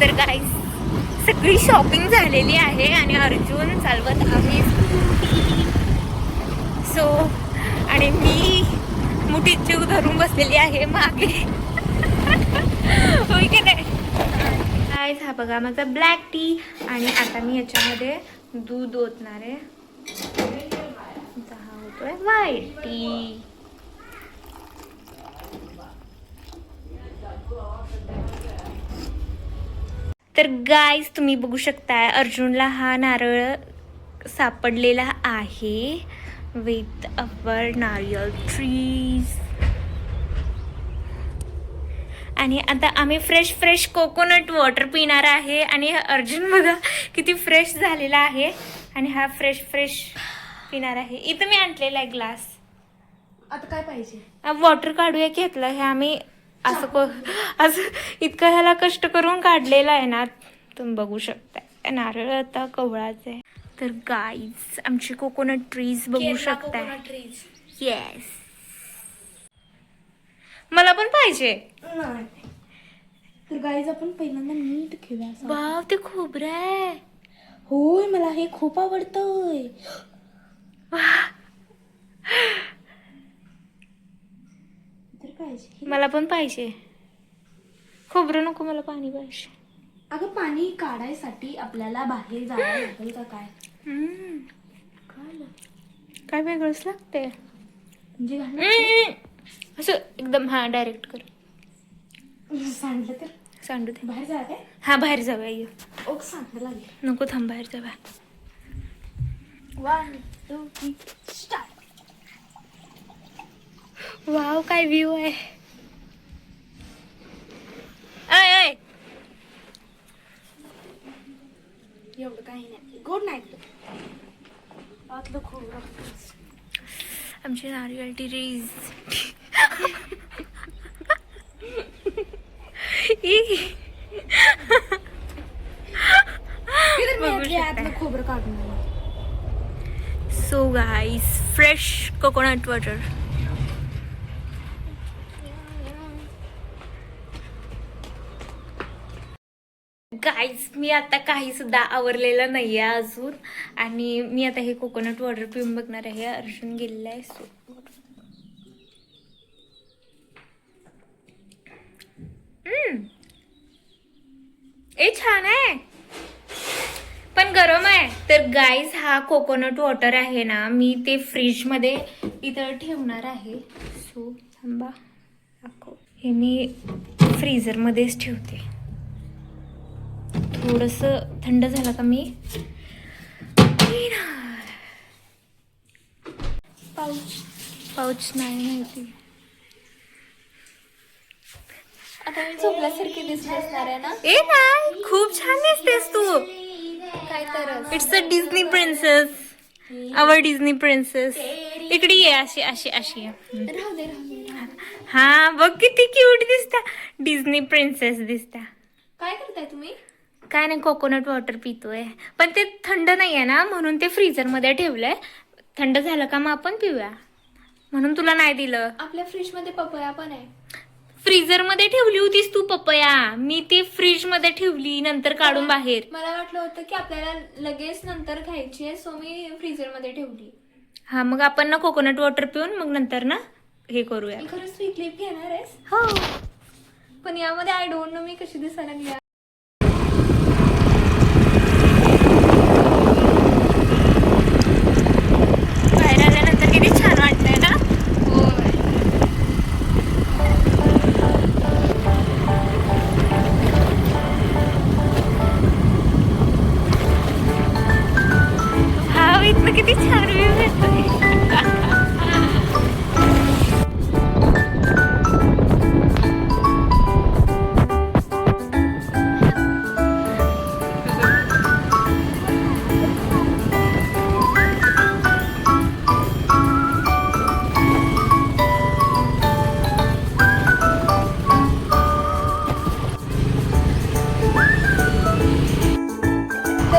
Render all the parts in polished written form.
तर गाईस सगळी शॉपिंग झालेली आहे आणि अर्जुन चालवत आहे सो आणि मी मुठीत जीव धरून बसलेली आहे मागे. होय की नाही गाईस. हा बघा माझा ब्लॅक टी आणि आता मी याच्यामध्ये दूध ओतणार आहे. हा होतोय व्हाईट टी. तर गाईस तुम्ही बघू शकताय अर्जुनला हा नारळ सापडलेला आहे विथ अवर नारियल ट्रीज. आणि आता आम्ही फ्रेश कोकोनट वॉटर पिणार आहे आणि अर्जुन बघा किती फ्रेश झालेला आहे आणि हा फ्रेश पिणार आहे. इथं मी आणलेला आहे ग्लास. आता काय पाहिजे वॉटर काढूया घेतलं हे आम्ही असं इतकं ह्याला कष्ट करून काढलेलं आहे ना तुम्ही बघू शकताय. नारळ आता कवळाच आहे. तर गाईज आमची कोकोनट ट्रीज बघू शकताय. ट्रीज. येस मला पण पाहिजे. तर गाईज आपण पहिल्यांदा मीठ घेऊया. वाव ते खोबरं आहे. होय मला हे खूप आवडतंय. तर पाहिजे मला पण पाहिजे. खोबरं नको मला पाणी पाहिजे. अगं पाणी काढायसाठी आपल्याला बाहेर जावं लागेल का काय? काय वेगळंच लागते म्हणजे असं एकदम. हा डायरेक्ट कर. सांडलं तर सांडू दे. बाहेर जा काय? हा बाहेर जाऊया ये. ओक सांगायला लागेल. नको थांब बाहेर जाऊया. 1 2 3 स्टार्ट. वाव काय व्ह्यू आहे. आय एवढं काही नाही. Good night. आतलं खूप आमची नारियल ट्रीज. आतलं खोबरं काढून. So guys fresh coconut water. Guys मी आता काही सुद्धा आवरलेलं नाहीये अजून आणि मी आता हे कोकोनट वॉटर पिऊन बघणार आहे. अर्जुन गेलेला आहे सो ए छान आहे पण गरम आहे. तर गाईज हा कोकोनट वॉटर आहे ना मी ते फ्रीज मध्ये इथं ठेवणार आहे. सो थांबा हे मी फ्रीजर मध्येच ठेवते. थोडस थंड झालं का मी पाऊच नाही माहिती. आता मी झोपल्यासारखी दिसत असणार आहे ना? ए नाही खूप छान दिसतेस तू. काय तर it's a Disney princess. Our Disney princess. इकडे ये अशी अशी अशी. राहू दे. हा बघ किती क्यूट दिसता. डिझनी प्रिन्सेस दिसता. काय करताय तुम्ही? काय नाही कोकोनट वॉटर पितोय पण ते थंड नाही आहे ना म्हणून ते फ्रीजर मध्ये ठेवलंय. थंड झालं का मग आपण पिऊया म्हणून तुला नाही दिलं. आपल्या फ्रीज मध्ये पपया पण आहे. फ्रीजर मध्ये ठेवली होतीस तू पपया. मी ती फ्रीज मध्ये ठेवली नंतर काढून बाहेर. मला वाटलं होतं की आपल्याला लगेच नंतर खायची आहे सो मी फ्रीजर मध्ये ठेवली. हा मग आपण ना कोकोनट वॉटर पिऊन मग नंतर ना हे करूया. खरंच तू क्लिप घेणार आहेस? हो पण यामध्ये आय डोंट नो मी कशी दिसायला लागली. बाहेर आल्यानंतर किती छान वाटतंय ना. हा इथनं किती छान व्ह्यू येतोय.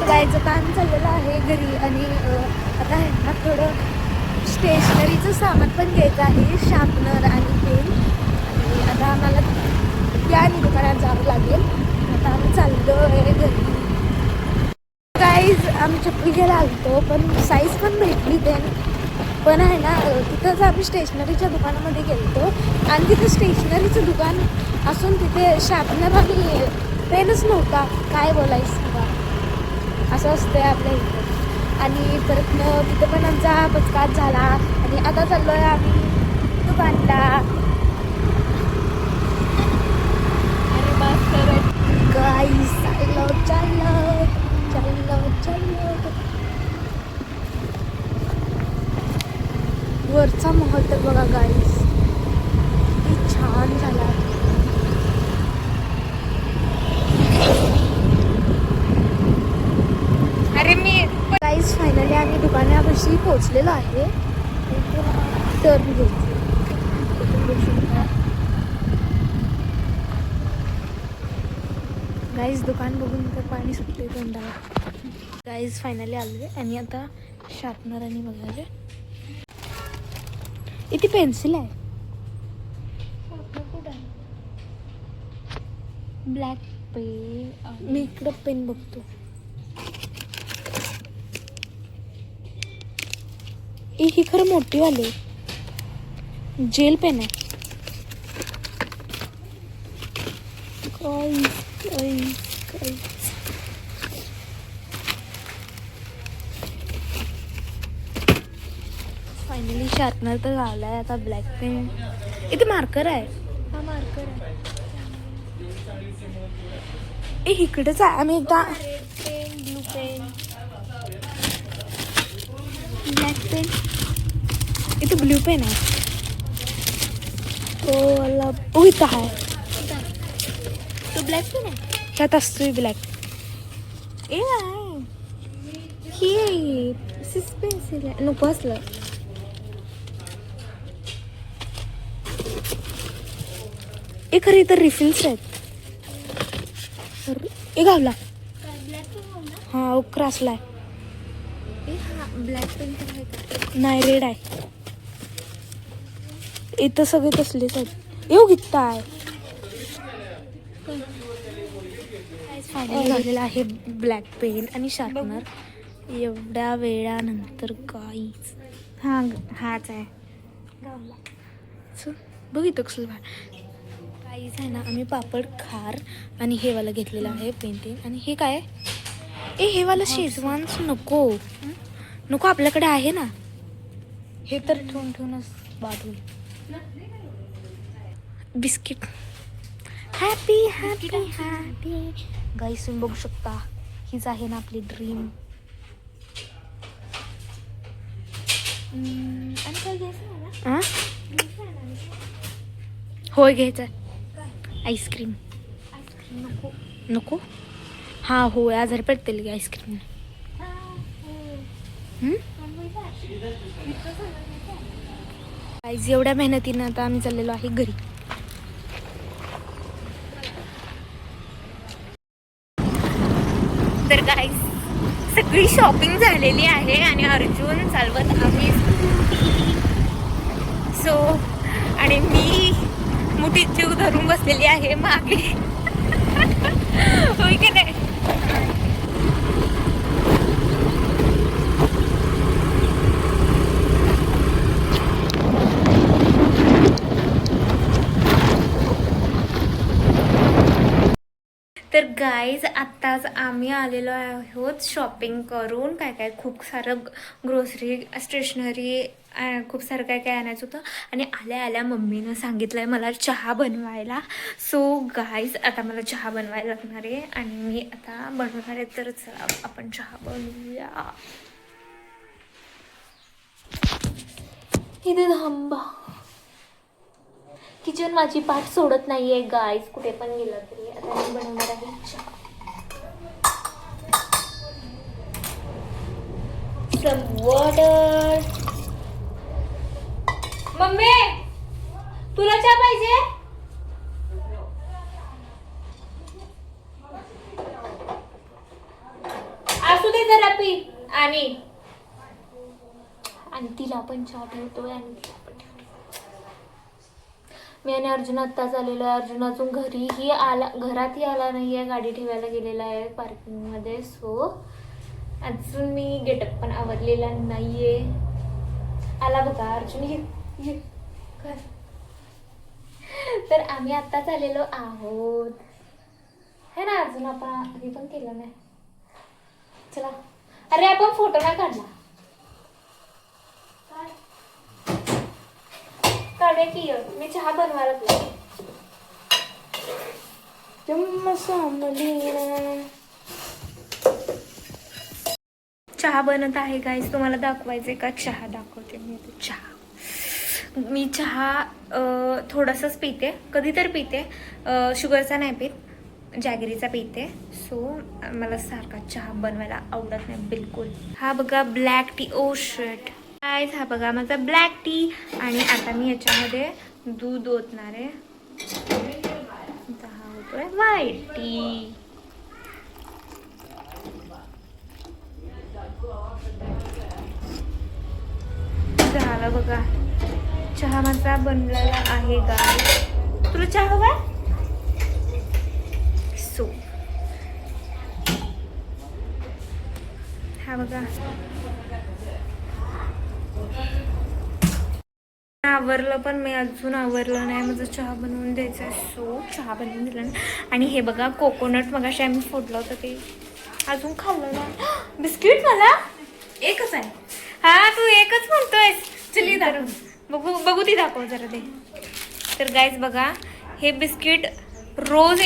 जायचं काम चाललेलं आहे घरी आणि आता आहे ना थोडं स्टेशनरीचं सामान पण घ्यायचं आहे. शार्पनर आणि पेन. आणि आता आम्हाला या दुकानात जावं लागेल. आता आता आम्ही चाललोय घरी. गाईज आम्ही चप्पल घ्यायला आलतो पण साईज पण भेटली ते, पण आहे ना तिथंच आम्ही स्टेशनरीच्या दुकानामध्ये गेलतो आणि तिथं स्टेशनरीचं दुकान असून तिथे शार्पनर आणि पेनच नव्हता. काय बोलायचं बा, असं असतंय आपल्या इथं. आणि परत तिथं पण आमचा पचकात झाला आणि आता चाललो आहे आम्ही दुकानला. अरे बस करत. गाईस चाललो चाललो चाललो चाललो. वरचा महल तर बघा गाईस, किती छान झाला. अरे मी गाईस फायनली आम्ही दुकानापाशी पोहोचलेलो आहे. टर्न घ्यायची. गाईस दुकान बघून तर पाणी सुटते तोंडाला. गाईस फायनली आले आणि आता शार्पनर आणि बघायला इथे पेन्सिल आहे. Black pen. मी इकडं पेन बघतो. ही खरं मोठी वाली जेल पेन आहे. फायनली शार्पनर तर लावलाय. आता ब्लॅक पेन. इथे मार्कर आहे. हा मार्कर आहे. इकडेच आहे. आम्ही एकदा red pen, blue pen, black pen. इथे ब्ल्यू पेन आहे. तो इथं आहे. तो ब्लॅक पेन आहे. ह्यात असतोय ब्लॅक. ए आहे ही सिस पेन्सिल आहे. नको असलं. एक खरं इथं रिफिल्स आहेत. एक गावला. ब्लॅक पेन हा क्रॉसला आहे. हा ब्लॅक पेन तर आहे का? नाही रेड आहे. इथं सगळे तसलेच आहेत. येऊ घेता आहे. फायनल झालेला आहे ब्लॅक पेन आणि शार्पनर एवढ्या वेळानंतर. काहीच हाच आहे. बघितलं कसं काहीच आहे ना. आम्ही पापड खार आणि हे वाला घेतलेलं आहे पेंटिंग. आणि हे काय हे वाला शेजवान्स नको नको, आपल्याकडे आहे ना. हे तर ठेवून ठेवूनच बाद होईल. Biscuit happy happy happy. Guys तुम्ही बघू शकता, हीच आहे ना आपली ड्रीम. आणि काय घ्यायचं मला? होय घ्यायचं आईस्क्रीम. नको. नको. हा होय आजारी पडतील की आईस्क्रीम. गाईज एवढ्या मेहनतीनं आता आम्ही चाललेलो आहे घरी. तर गाईस सगळी शॉपिंग झालेली आहे आणि अर्जुन चालवत आम्ही सो आणि मी मुठीत जीव धरून बसलेली आहे मागे. होय की नाही? तर गाईज आत्ताच आम्ही आलेलो आहोत शॉपिंग करून. काय काय खूप सारं ग्रोसरी स्टेशनरी खूप सारं काय काय आणायचं होतं. आणि आल्या आल्या मम्मीनं सांगितलं आहे मला चहा बनवायला. सो गाईज आता मला चहा बनवायला लागणार आहे आणि मी आता बनवणार आहे. तर चला आपण चहा बनवूया. इथे थांबा. किचन माझी पाठ सोडत नाहीये गाईज, कुठे पण गेलं तरी. आता मी बनवणार आहे चहा. Some water. मम्मी तुला चहा पाहिजे? असू दे जरा पी. आणि तिला पण चहा ठेवतोय आणि तिला पण ठेवतोय. मी आणि अर्जुन आत्ताच आलेलो आहे. अर्जुन अजून घरातही आला नाही आहे, गाडी ठेवायला गेलेला आहे पार्किंगमध्ये. सो अजून मी गेटअप पण आवरलेला नाही आहे. आला बघा अर्जुन, ये कर. तर आम्ही आत्ताच आलेलो आहोत है ना. अजून आपण आधी पण केलं नाही. चला. अरे आपण फोटो नाही काढला. काढूया की. मी चहा बनवायला लागले. चहा बनत आहे गाईस. तुम्हाला दाखवायचे का? चहा दाखवते मी. मी चहा थोडासाच पिते, कधी तर पिते. शुगरचा नाही पीत, जॅगरीचा पिते. सो मला सारखा चहा बनवायला आवडत नाही बिलकुल. हा बघा ब्लॅक टी. ओ शिट गाईस, हा बघा माझा ब्लॅक टी. आणि आता मी याच्यामध्ये दूध ओतणार आहे. हा होतोय व्हाईट टी. झालं बघा, चहा माझा बनलेला आहे गाईस. तुला चहा हवा? सो हा बघा आवरलं, पण मी अजून आवरलं नाही. माझं चहा बनवून द्यायचं आहे. सो चहा बनवून दिला ना. आणि हे बघा कोकोनट मगाशी आम्ही फोडलं होतं ते अजून खाल्लं नाही. बिस्किट मला एकच आहे. हा तू एकच म्हणतोयस. चली बघू ती दाखव जरा ते. तर गाईज बघा, हे बिस्किट रोज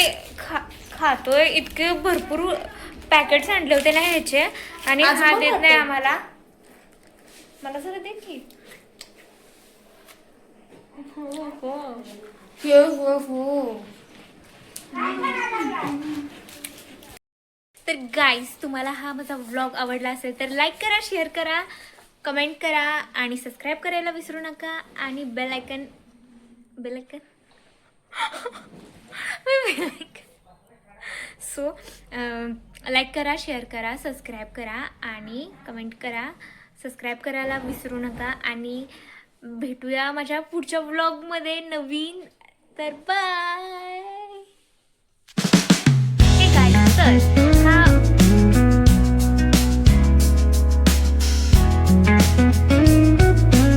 खातोय. इतके भरपूर पॅकेट्स आणले होते ना ह्याचे, आणि हा देत नाही आम्हाला. मला जरा दे की. तर गाईज तुम्हाला हा माझा व्लॉग आवडला असेल तर लाईक करा, शेअर करा, कमेंट करा आणि सबस्क्राईब करायला विसरू नका. आणि बेल आयकन सो लाईक करा, शेअर करा, सबस्क्राईब करा आणि कमेंट करा. सबस्क्राईब करायला विसरू नका. आणि भेटूया माझ्या पुढच्या व्लॉगमध्ये नवीन. तर बाय.